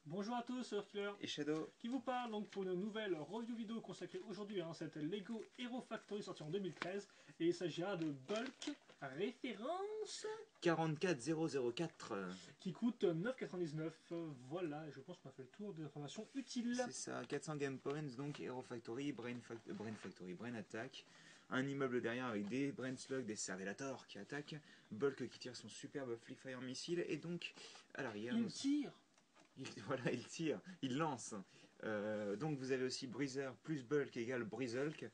Bonjour à tous, c'est Heurkiller Et Shadow. qui vous parle donc pour une nouvelle review vidéo consacrée aujourd'hui à cette Lego Hero Factory sortie en 2013 et il s'agira de Bulk référence 44004. qui coûte 9,99. Voilà, et je pense qu'on a fait le tour des informations utiles. C'est ça, 400 game points, donc Hero Factory, Brain Attack. Un immeuble derrière avec des Brain Slug, des Servelators qui attaquent. Bulk qui tire son superbe Flickfire missile. Et donc, à l'arrière, Il tire. voilà, il tire, il lance. Donc vous avez aussi Breezer plus Bulk égale Breezulk.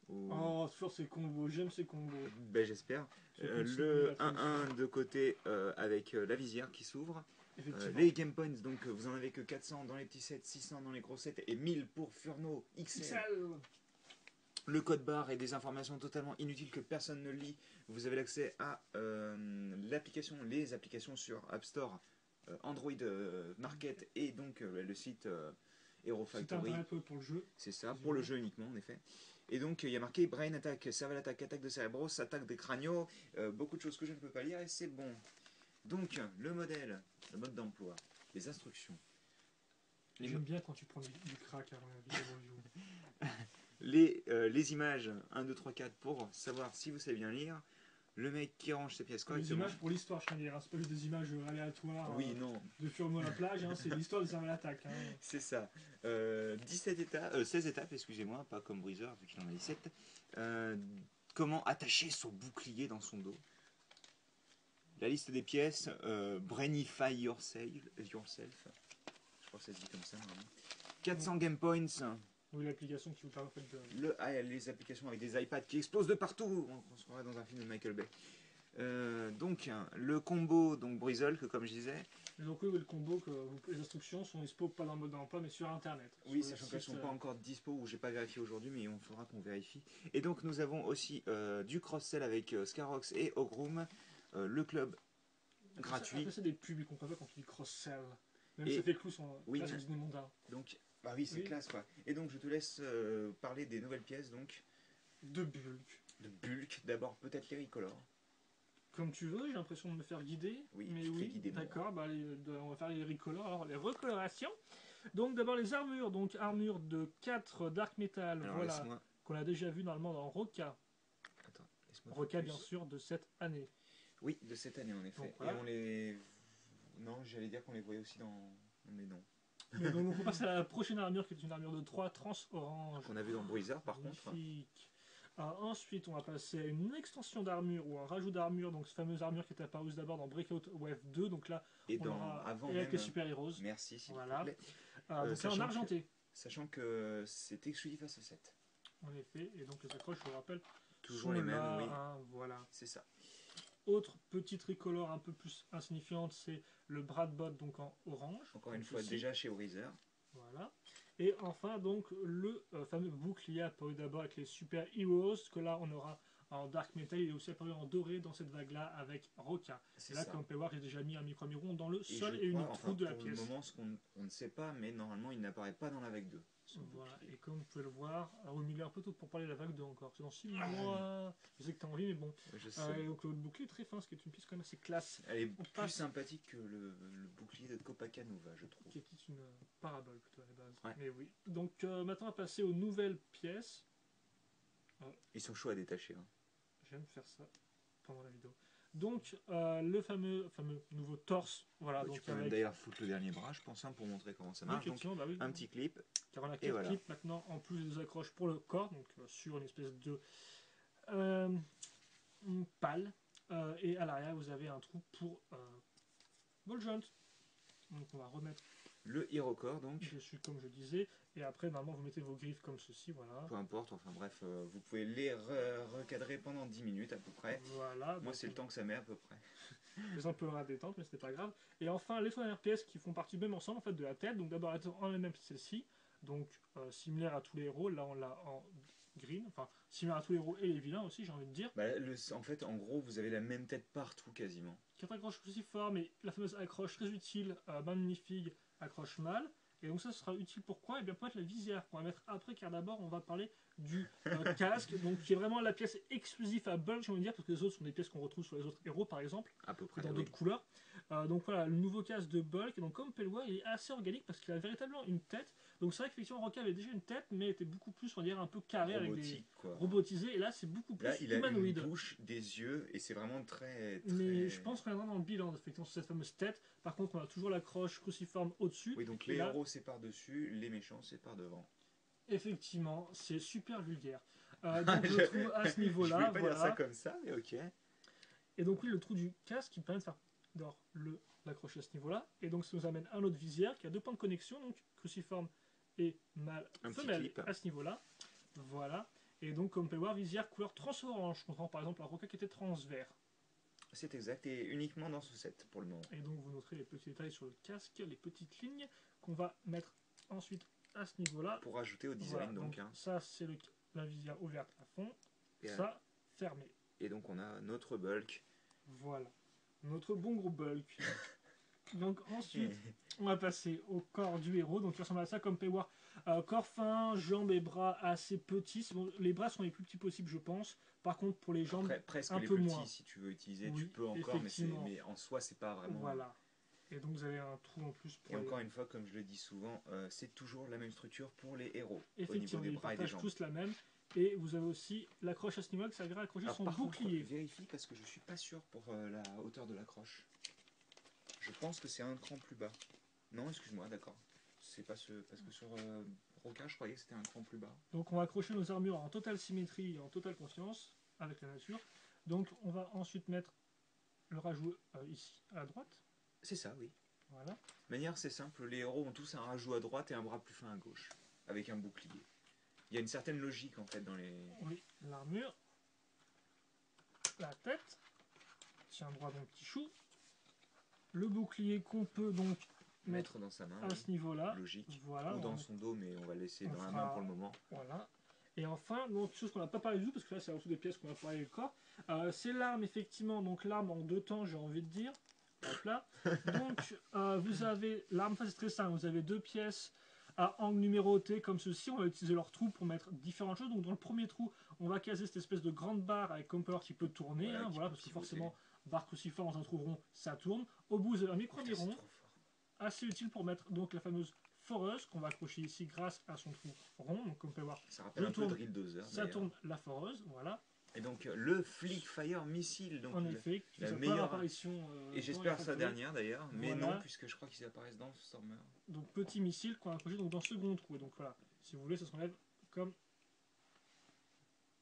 Oh, sur ces combos, j'aime ces combos. Ben, j'espère. C'est comme soutenir Le la finition. 1-1 de côté avec la visière qui s'ouvre. Effectivement. Les game points, donc vous en avez que 400 dans les petits sets, 600 dans les gros sets et 1000 pour Furno XL. XL. Le code barre et des informations totalement inutiles que personne ne lit. Vous avez l'accès à les applications sur App Store, Android Market et donc le site Hero C'est Factory. internet pour le jeu. C'est ça, pour le jeu uniquement en effet. Et donc il y a marqué Brain Attack, Cervel Attack, attaque de Cerebros, attaque des cranios, beaucoup de choses que je ne peux pas lire et c'est bon. Donc le modèle, le mode d'emploi, les instructions, J'aime bien quand tu prends du crack avant la vidéo review. les images 1, 2, 3, 4 pour savoir si vous savez bien lire, le mec qui range ses pièces Les correctement. images pour l'histoire, je tiens à dire, hein. C'est pas juste des images aléatoires Oui, non, de Furmo à la plage, hein. C'est l'histoire des armes à l'attaque. Hein. c'est ça. 17 étapes, 16 étapes, excusez-moi, pas comme Breezer vu qu'il en a 17. Comment attacher son bouclier dans son dos. La liste des pièces, Brainify yourself. Je crois que ça se dit comme ça. Vraiment. 400 game points. Oui, l'application qui vous permet en fait de... Les applications avec des iPads qui explosent de partout. On se croirait dans un film de Michael Bay. Donc, le combo, donc Breezulk, comme je disais. Et donc oui, le combo, les instructions sont dispo pas dans le mode d'emploi, mais sur internet. Oui, sur sachant qu'elles ne sont pas encore dispo ou j'ai pas vérifié aujourd'hui, mais on faudra qu'on vérifie. Et donc, nous avons aussi du cross-sell avec Scarox et Ogroom, le club gratuit. Après, c'est des pubs, ils comprennent pas quand tu dis cross-sell. Même Et si ça fait clou sur oui, Disney Monda. Donc, bah oui, c'est classe quoi. Et donc, je te laisse parler des nouvelles pièces donc. De bulk. De bulk, d'abord peut-être les Ricolor. Comme tu veux, j'ai l'impression de me faire guider. Oui, mais tu te fais oui, guider, d'accord, bah, on va faire les recolors. Alors, les recolorations. Donc d'abord les armures, donc armure de 4 Dark Metal, Alors, voilà, laisse-moi. qu'on a déjà vu normalement dans Roca. Attends, laisse-moi Roca focus. bien sûr de cette année. Oui, de cette année en effet. Donc, voilà. Et on les. Non, j'allais dire qu'on les voyait aussi dans. Mais non. Mais donc on passe à la prochaine armure qui est une armure de 3 trans orange. Qu'on a vu dans Breezer par contre. Magnifique. Ensuite, on va passer à une extension d'armure ou un rajout d'armure, donc cette fameuse armure qui est apparue d'abord dans Breakout Wave 2. Donc là, Et on dans aura avant et avec même. les super héros. Merci s'il Voilà. vous plaît. Donc là en argenté. Sachant que c'est exclusif à ce set. En effet, et donc les accroches, je vous rappelle, Toujours sont les mêmes, là, oui. hein, voilà. C'est ça. Autre petit tricolore un peu plus insignifiante, c'est le Bradbot donc en orange. Encore une fois, déjà chez Breezer. Voilà. Et enfin donc le fameux bouclier apparu d'abord avec les Super Heroes, que là on aura en Dark Metal, il est aussi apparu en doré dans cette vague là avec Roca. Et là, comme on peut voir, j'ai déjà mis un micro-miron dans le sol et une trou de la pièce. Pour le moment, ce qu'on ne sait pas, mais normalement il n'apparaît pas dans la vague 2. Voilà, et comme vous pouvez le voir, il est un peu tôt pour parler de la vague 2 encore. C'est dans 6 mois. Je sais que t'as envie, mais bon. Je sais. Donc le bouclier est très fin, ce qui est une pièce quand même assez classe. Elle est plus sympathique que le bouclier de Copacabana, je trouve. Qui est une parabole plutôt à la base. Ouais. Mais oui. Donc maintenant on va passer aux nouvelles pièces. Ils sont chauds à détacher. Hein. J'aime faire ça pendant la vidéo. Donc le fameux nouveau torse. Voilà, Ouais, donc tu peux même d'ailleurs foutre le dernier bras, je pense, hein, pour montrer comment ça marche. Donc, bah oui, un petit clip. Car on a 4 clips maintenant, en plus des accroches pour le corps, donc sur une espèce de pale. Et à l'arrière, vous avez un trou pour ball joint. Donc on va remettre le Hero Core, donc. Dessus, comme je disais. Et après, normalement, vous mettez vos griffes comme ceci, voilà. Peu importe, enfin bref, vous pouvez les recadrer pendant 10 minutes à peu près. Voilà. Moi, c'est le temps que ça met à peu près. C'est un peu la détente, mais c'était pas grave. Et enfin, les dernières pièces qui font partie du même ensemble, en fait, de la tête. Donc d'abord, la tête en elle-même, celle-ci. Donc similaire à tous les héros. Là, on l'a en green. Enfin, similaire à tous les héros et les vilains aussi, j'ai envie de dire. Bah, en fait, en gros, vous avez la même tête partout quasiment. 4 accroches cruciformes et la fameuse accroche très utile, magnifique, accroche mâle. Et donc ça sera utile pourquoi? Et bien pour mettre la visière qu'on va mettre après, car d'abord on va parler du casque, donc qui est vraiment la pièce exclusive à Bulk, j'ai envie de dire, parce que les autres sont des pièces qu'on retrouve sur les autres héros par exemple, à peu près, dans d'autres couleurs. Donc voilà, le nouveau casque de Bulk. Donc comme on peut le voir, il est assez organique parce qu'il a véritablement une tête. Donc c'est vrai qu'effectivement Roca avait déjà une tête, mais était beaucoup plus, on va dire, un peu carré avec des Robotique, quoi. robotisés. Et là, c'est beaucoup plus Là, il a une humanoïde. bouche, des yeux, et c'est vraiment très, Mais très... je pense qu'on est vraiment dans le bilan, effectivement, sur cette fameuse tête. Par contre, on a toujours la croche cruciforme au-dessus. Oui, donc Et les là, héros, c'est par dessus, les méchants, c'est par devant. effectivement, c'est super vulgaire. Donc je le trouve à ce Je niveau-là, voulais pas dire ça voilà. comme ça, mais ok. Et donc oui, le trou du casque qui permet de faire l'accrocher à ce niveau-là. Et donc ça nous amène à notre visière qui a deux points de connexion, donc cruciforme et mâle, Un petit femelle clip. à ce niveau-là. Voilà. Et donc comme on peut voir, visière couleur trans-orange. Je comprends par exemple la Roca qui était transvert. C'est exact, et uniquement dans ce set pour le moment. Et donc vous noterez les petits détails sur le casque, les petites lignes qu'on va mettre ensuite à ce niveau-là. Pour ajouter au design, Voilà, donc. Hein. ça c'est la visière ouverte à fond, Et, ça fermé. et donc on a notre bulk. Voilà, notre bon gros bulk. Donc ensuite, on va passer au corps du héros, donc il ressemble à ça comme Pewar. Corps fin, jambes et bras assez petits. Bon, les bras sont les plus petits possibles, je pense. Par contre, pour les jambes, Presque un les peu plus moins. petits, si tu veux utiliser, Oui, tu peux encore, mais en soi, c'est pas vraiment... Voilà. Et donc vous avez un trou en plus pour Et encore une fois, comme je le dis souvent, c'est toujours la même structure pour les héros, au niveau des ils bras et des partagent jambes. tous la même. Et vous avez aussi l'accroche à ce niveau qui servira à accrocher Alors, son par bouclier. contre, vérifie parce que je suis pas sûr pour la hauteur de l'accroche. Je pense que c'est un cran plus bas. Non, excuse-moi, d'accord. C'est pas ce... Parce que sur Roca, je croyais que c'était un cran plus bas. Donc on va accrocher nos armures en totale symétrie et en totale conscience avec la nature. Donc on va ensuite mettre le rajout ici à droite. C'est ça, oui. Voilà. De manière, c'est simple, les héros ont tous un rajout à droite et un bras plus fin à gauche, avec un bouclier. Il y a une certaine logique en fait dans les... Oui, l'armure, la tête, tiens droit mon petit chou, le bouclier qu'on peut donc mettre dans sa main, à ce niveau-là. Logique. Voilà, Ou dans son dos, mais on va laisser dans la main pour le moment. Voilà. Et enfin, donc, chose qu'on n'a pas parlé du tout, parce que là c'est en dessous des pièces qu'on va parler du corps, c'est l'arme effectivement, donc l'arme en deux temps j'ai envie de dire. Hop là. Donc vous avez l'arme, c'est très simple, vous avez deux pièces à angle numéroté comme ceci, on va utiliser leur trou pour mettre différentes choses. Donc dans le premier trou, on va caser cette espèce de grande barre avec Compower qui peut tourner, voilà, parce que forcément, barre cruciforme dans un trou rond, ça tourne. Au bout, vous avez un micro-miron, assez utile pour mettre donc la fameuse foreuse qu'on va accrocher ici grâce à son trou rond. Donc comme on peut voir, ça rappelle un peu Drill Dozer. Ça tourne la foreuse, voilà. Et donc le Flick Fire Missile, donc en effet, qui fait la sa meilleure apparition. Et j'espère sa dernière d'ailleurs, mais voilà. non, puisque je crois qu'ils apparaissent dans Stormer. Donc petit missile qu'on a accroché donc, dans le second trou. Et donc voilà, si vous voulez, ça se relève comme.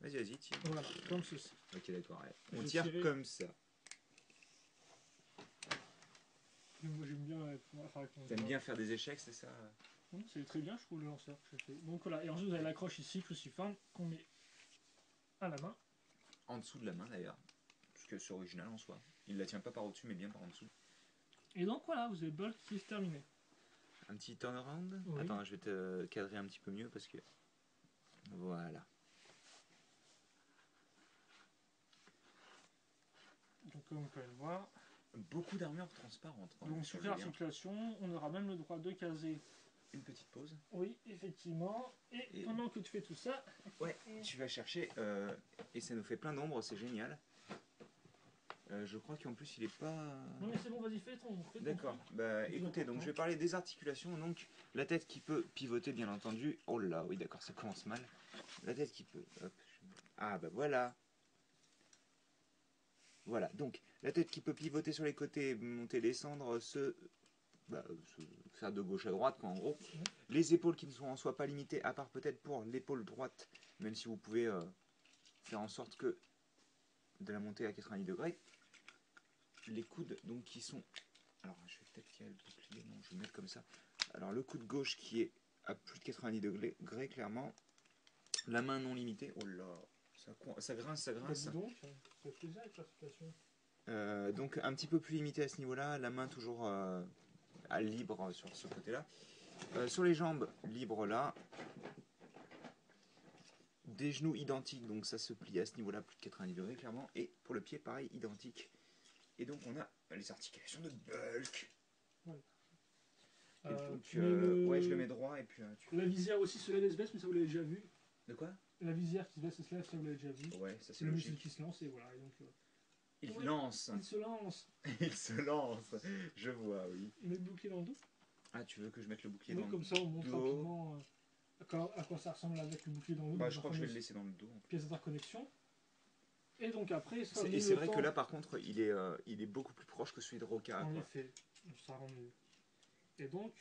Vas-y, tire. Voilà, comme ceci. Ok, d'accord, ouais. On tire comme ça. Moi j'aime bien. T'aimes bien faire des échecs, c'est ça? C'est très bien, je trouve, le lanceur que je fais. Donc voilà, et ensuite vous avez l'accroche ici, cruciforme, qu'on met à la main. En dessous de la main d'ailleurs, parce que c'est original en soi. Il la tient pas par au-dessus, mais bien par en dessous. Et donc voilà, vous avez Bulk qui est terminé. Un petit turnaround. Oui. Attends, je vais te cadrer un petit peu mieux parce que... Voilà. Donc comme vous pouvez le voir. Beaucoup d'armure transparente. Donc sur l'articulation, on aura même le droit de caser une petite pause. Oui, effectivement. Et pendant que tu fais tout ça... Ouais, tu vas chercher, et ça nous fait plein d'ombre, c'est génial. Je crois qu'en plus il est pas... Non mais c'est bon, vas-y, fais ton D'accord, bah écoutez, donc je vais parler des articulations. Donc la tête qui peut pivoter bien entendu. Oh là, oui d'accord, ça commence mal. La tête qui peut... Hop. Ah bah voilà. Voilà, donc la tête qui peut pivoter sur les côtés, monter, descendre, se faire de gauche à droite, quoi, en gros. Les épaules qui ne sont en soi pas limitées, à part peut-être pour l'épaule droite, même si vous pouvez faire en sorte que de la monter à 90 degrés. Les coudes, donc, qui sont... Alors, je vais peut-être qu'il y a le bouclier, non, je vais mettre comme ça. Alors, le coude gauche qui est à plus de 90 degrés, clairement. La main non limitée. Oh là, ça grince, ça grince. Donc, ça fait plaisir avec l'articulation. Donc un petit peu plus limité à ce niveau-là, la main toujours à libre sur ce côté-là. Sur les jambes, libre là. Des genoux identiques, donc ça se plie à ce niveau-là, plus de 90 degrés clairement. Et pour le pied, pareil, identique. Et donc on a les articulations de bulk. Ouais. Et donc, ouais, je le mets droit et puis... La visière aussi se lève et se baisse, mais ça vous l'avez déjà vu. De quoi? La visière qui se baisse et se lève, ça vous l'avez déjà vu. Ouais, ça c'est le logique. muscle qui se lance et voilà. Et donc, Il Oui, lance. il se lance. Il se lance. Je vois, oui. Il met le bouclier dans le dos. Ah, tu veux que je mette le bouclier Oui, dans le comme ça on montre dos? rapidement à quoi ça ressemble avec le bouclier dans le dos. Bah, Donc je la crois que je vais le fameuse laisser dans le dos. En fait. pièce d'interconnexion. Et donc après, il sera Et donné c'est le vrai que temps. là, par contre, il est beaucoup plus proche que celui de Roca. En Quoi. effet, ça rend mieux. Et donc,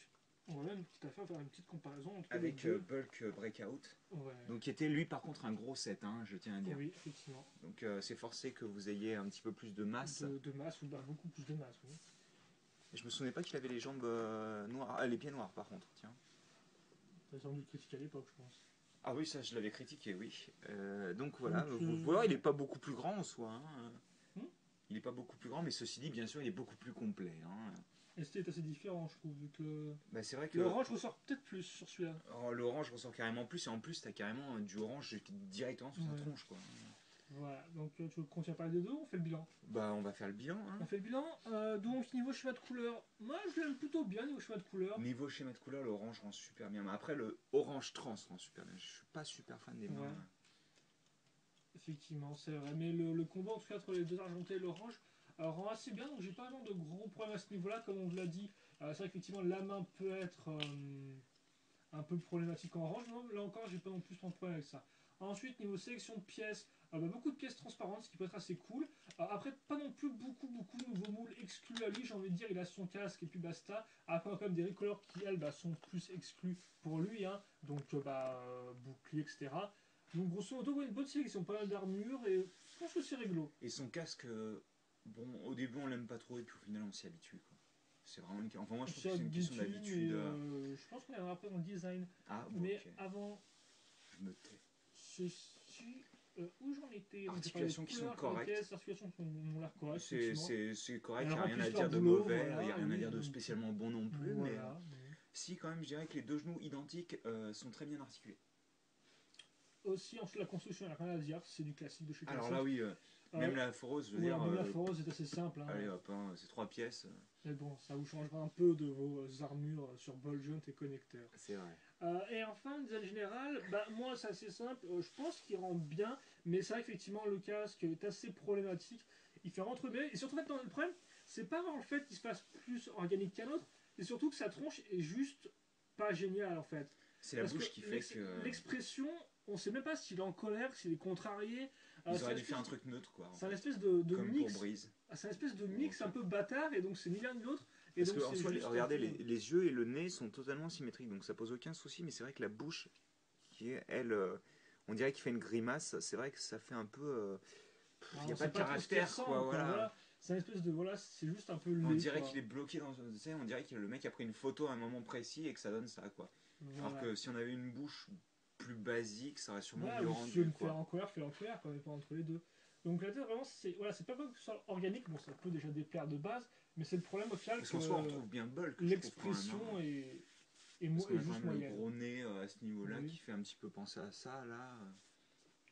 on va même tout à fait faire une petite comparaison entre Avec les deux. Bulk Breakout. Ouais. Donc, qui était lui, par contre, un gros set, hein, je tiens à dire. Oui, effectivement. Donc, c'est forcé que vous ayez un petit peu plus de masse. De masse, ou bah, beaucoup plus de masse, oui. Et je me souvenais pas qu'il avait les jambes noires. Ah, les pieds noirs, par contre, tiens. Ça semble dû critiquer à l'époque, je pense. Ah oui, ça, je l'avais critiqué, oui. Donc, voilà. Donc, Vous voyez, il est pas beaucoup plus grand en soi. Hein. Hmm. Il est pas beaucoup plus grand, mais ceci dit, bien sûr, il est beaucoup plus complet. Hein. Et c'était assez différent, je trouve, vu que Bah, c'est vrai que l'orange ressort peut-être plus sur celui-là. l'orange ressort carrément plus, et en plus, t'as carrément du orange directement sur sa Ouais. tronche, quoi. Voilà, donc tu continues à parler des deux, on fait le bilan. Bah, on va faire le bilan. Hein. On fait le bilan, donc niveau schéma de couleur, moi je l'aime plutôt bien niveau schéma de couleur. Niveau schéma de couleur, l'orange rend super bien. Mais après, le orange trans rend super bien. Je suis pas super fan des mains. Ouais. Effectivement, c'est vrai. Mais le combat en tout cas entre les deux argentés et l'orange rend assez bien, donc j'ai pas vraiment de gros problèmes à ce niveau-là, comme on vous l'a dit. C'est vrai qu'effectivement la main peut être un peu problématique en orange, mais là encore j'ai pas non plus tant de problème avec ça. Ensuite, niveau sélection de pièces, beaucoup de pièces transparentes, ce qui peut être assez cool. Après, pas non plus beaucoup de nouveaux moules exclus à lui, j'ai envie de dire, il a son casque et puis basta. Après, on a quand même des recolors qui, elles, sont plus exclus pour lui, hein. Donc bouclier, etc. Donc grosso modo, ouais, une bonne sélection, pas mal d'armure, et je pense que c'est réglo. Et son casque, bon, au début, on l'aime pas trop, et puis au final, on s'y habitue, quoi. C'est vraiment une... Enfin, moi, je trouve que c'est une question d'habitude. Je pense qu'on est après dans le design. Ah, bon, Mais ok. avant Je me tais. ceci, où j'en étais? Articulations qui sont correctes. Les articulations ont l'air correctes, C'est correct, il n'y a rien à remplissent dire leur de boulot, mauvais, il voilà, n'y a rien à oui, dire de donc, spécialement bon non plus, mais voilà. si, quand même, je dirais que les deux genoux identiques sont très bien articulés. Aussi, ensuite, la construction, il n'y a rien à dire, c'est du classique de chez Classique. Alors là, oui, même la foreuse, je veux dire. Même la foreuse est assez simple. Hein. Allez hop, hein, c'est 3 pièces. Mais bon, ça vous changera un peu de vos armures sur ball joint et connecteurs. C'est vrai. Et enfin, design général, moi c'est assez simple, je pense qu'il rend bien, mais c'est vrai qu'effectivement le casque est assez problématique, il fait rentrer bien, et surtout en fait, le problème, c'est pas en fait qu'il se fasse plus organique qu'un autre, c'est surtout que sa tronche est juste pas géniale en fait. C'est la bouche qui fait que. L'expression, on sait même pas s'il est en colère, s'il est contrarié. Ils auraient dû faire un truc neutre quoi. C'est un espèce de comme mix. Pour Breeze. C'est un espèce de mix un peu bâtard, et donc c'est ni l'un ni l'autre. Et parce donc que en soi, regardez, les yeux et le nez sont totalement symétriques, donc ça pose aucun souci, mais c'est vrai que la bouche, qui est, elle, on dirait qu'il fait une grimace, c'est vrai que ça fait un peu. Il n'y a pas de caractère, quoi, voilà. C'est une espèce de. Voilà, c'est juste un peu laid. On dirait qu'il est bloqué dans. Tu sais, on dirait que le mec a pris une photo à un moment précis et que ça donne ça, quoi. Voilà. Alors que si on avait une bouche plus basique, ça aurait sûrement mieux rendu. Si je veux me faire en colère, fais-le en colère, quoi, mais pas entre les deux. Donc la tête, vraiment, c'est pas que ce soit organique, bon, ça peut déjà déplaire de base, mais c'est le problème au final. Parce qu'en soi, on trouve bien Bulk. L'expression est juste moyenne. Le gros nez à ce niveau-là qui fait un petit peu penser à ça, là.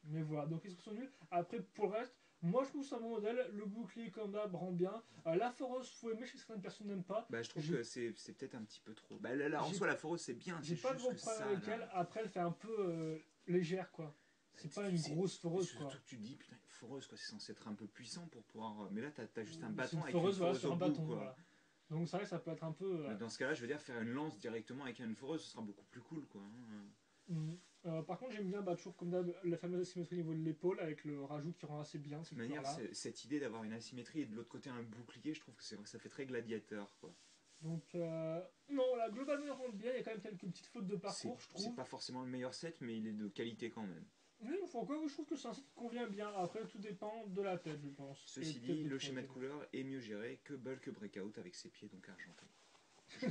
Mais voilà, donc ils sont nuls. Après, pour le reste, moi je trouve ça mon modèle. Le bouclier comme d'hab rend bien. La foreuse, faut aimer, certaines personnes n'aiment pas. Bah, je trouve que c'est peut-être un petit peu trop. Bah, là en soi, la foreuse, c'est bien. J'ai pas de gros problème avec elle. Après, elle fait un peu légère, quoi. C'est pas une grosse foreuse, quoi. Surtout que tu te dis, putain, une foreuse, quoi, c'est censé être un peu puissant pour pouvoir. Mais là, t'as juste un bâton avec une foreuse sur un bâton, quoi. Voilà. Donc c'est vrai que ça peut être un peu. Dans ce cas-là, je veux dire, faire une lance directement avec une foreuse, ce sera beaucoup plus cool, quoi. Par contre, j'aime bien toujours comme d'hab la fameuse asymétrie au niveau de l'épaule avec le rajout qui rend assez bien. De toute manière, cette idée d'avoir une asymétrie et de l'autre côté un bouclier, je trouve que ça fait très gladiateur, quoi. Donc, non, voilà, globalement, il rentre bien. Il y a quand même quelques petites fautes de parcours, je trouve. C'est pas forcément le meilleur set, mais il est de qualité quand même. Oui, je trouve que c'est un set qui convient bien. Après, tout dépend de la tête, je pense. Ceci dit, le schéma de couleur est mieux géré que Bulk Breakout avec ses pieds donc argentés.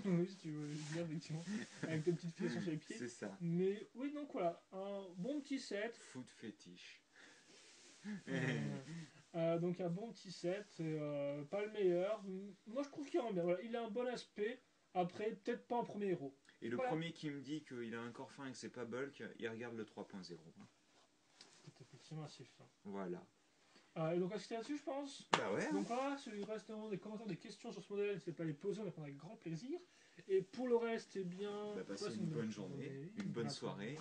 Oui, si tu veux dire, effectivement. Avec tes petites fillets sur les pieds. C'est ça. Mais oui, donc voilà, un bon petit set. Foot fétiche. Donc un bon petit set, pas le meilleur. Moi je trouve qu'il rend bien. Voilà, il a un bon aspect. Après, peut-être pas en premier héros. Et le premier qui me dit qu'il a un corps fin et que c'est pas Bulk, il regarde le 3.0. C'est effectivement assez fin. Voilà. Et donc, à ce là-dessus, je pense. Bah ouais. Donc voilà, s'il reste des commentaires, des questions sur ce modèle, n'hésitez pas à les poser, on répondra avec grand plaisir. Et pour le reste, eh bien. Passez une bonne journée, une bonne soirée,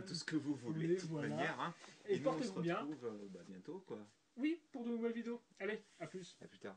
tout ce que vous voulez, de toute manière. Hein. Et portez-vous bien. On se retrouve bientôt, quoi. oui, pour de nouvelles vidéos. Allez, à plus. À plus tard.